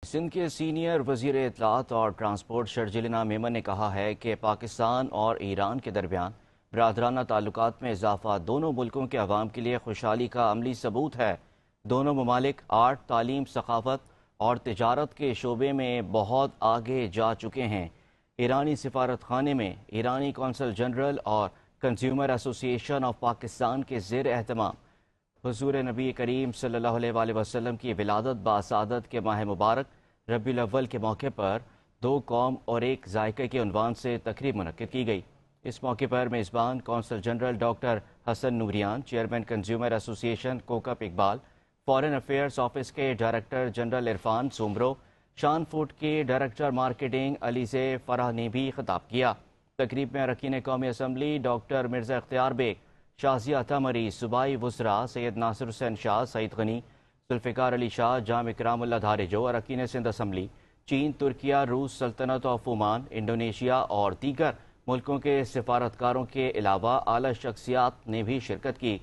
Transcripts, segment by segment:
سندھ کے سینئر وزیر اطلاعات اور ٹرانسپورٹ شرجیل انعام میمن نے کہا ہے کہ پاکستان اور ایران کے درمیان برادرانہ تعلقات میں اضافہ دونوں ملکوں کے عوام کے لیے خوشحالی کا عملی ثبوت ہے۔ دونوں ممالک آرٹ، تعلیم، ثقافت اور تجارت کے شعبے میں بہت آگے جا چکے ہیں۔ ایرانی سفارت خانے میں ایرانی کونسل جنرل اور کنزیومر ایسوسی ایشن آف پاکستان کے زیر اہتمام حضور نبی کریم صلی اللہ علیہ وآلہ وسلم کی ولادت باسعادت کے ماہ مبارک ربیع الاول کے موقع پر دو قوم اور ایک ذائقہ کے عنوان سے تقریب منعقد کی گئی۔ اس موقع پر میزبان کونسل جنرل ڈاکٹر حسن نوریان، چیئرمین کنزیومر ایسوسی ایشن کوکب اقبال، فارن افیئرز آفس کے ڈائریکٹر جنرل عرفان سومرو، شان فوڈ کے ڈائریکٹر مارکیٹنگ علیزے فرح نے بھی خطاب کیا۔ تقریب میں اراکین قومی اسمبلی ڈاکٹر مرزا اختیار بیگ، شازیہ عطا، صوبائی وزراء سید ناصر حسین شاہ، سعید غنی، ذوالفقار علی شاہ، جام اکرام اللہ دھاریجو، اراکین سندھ اسمبلی، چین، ترکیہ، روس، سلطنت آف عمان، انڈونیشیا اور دیگر ملکوں کے سفارتکاروں کے علاوہ اعلیٰ شخصیات نے بھی شرکت کی۔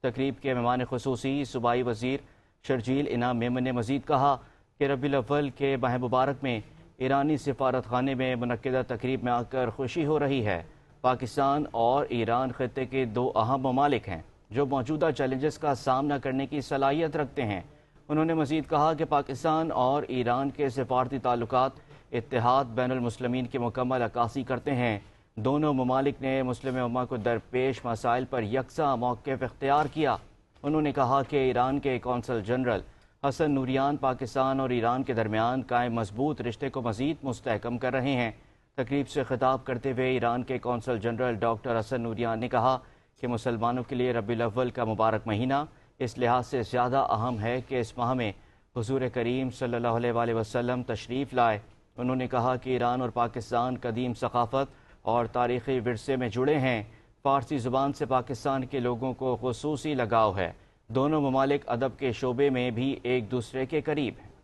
تقریب کے مہمان خصوصی صوبائی وزیر شرجیل انعام میمن نے مزید کہا کہ ربیع الاول کے ماہ مبارک میں ایرانی سفارت خانے میں منعقدہ تقریب میں آ کر خوشی ہو رہی ہے۔ پاکستان اور ایران خطے کے دو اہم ممالک ہیں جو موجودہ چیلنجز کا سامنا کرنے کی صلاحیت رکھتے ہیں۔ انہوں نے مزید کہا کہ پاکستان اور ایران کے سفارتی تعلقات اتحاد بین المسلمین کی مکمل عکاسی کرتے ہیں۔ دونوں ممالک نے مسلم امہ کو درپیش مسائل پر یکساں موقف اختیار کیا۔ انہوں نے کہا کہ ایران کے کونسل جنرل حسن نوریان پاکستان اور ایران کے درمیان قائم مضبوط رشتے کو مزید مستحکم کر رہے ہیں۔ تقریب سے خطاب کرتے ہوئے ایران کے کونسل جنرل ڈاکٹر حسن نوریان نے کہا کہ مسلمانوں کے لیے ربیع الاول کا مبارک مہینہ اس لحاظ سے زیادہ اہم ہے کہ اس ماہ میں حضور کریم صلی اللہ علیہ وآلہ وسلم تشریف لائے۔ انہوں نے کہا کہ ایران اور پاکستان قدیم ثقافت اور تاریخی ورثے میں جڑے ہیں۔ فارسی زبان سے پاکستان کے لوگوں کو خصوصی لگاؤ ہے۔ دونوں ممالک ادب کے شعبے میں بھی ایک دوسرے کے قریب ہیں۔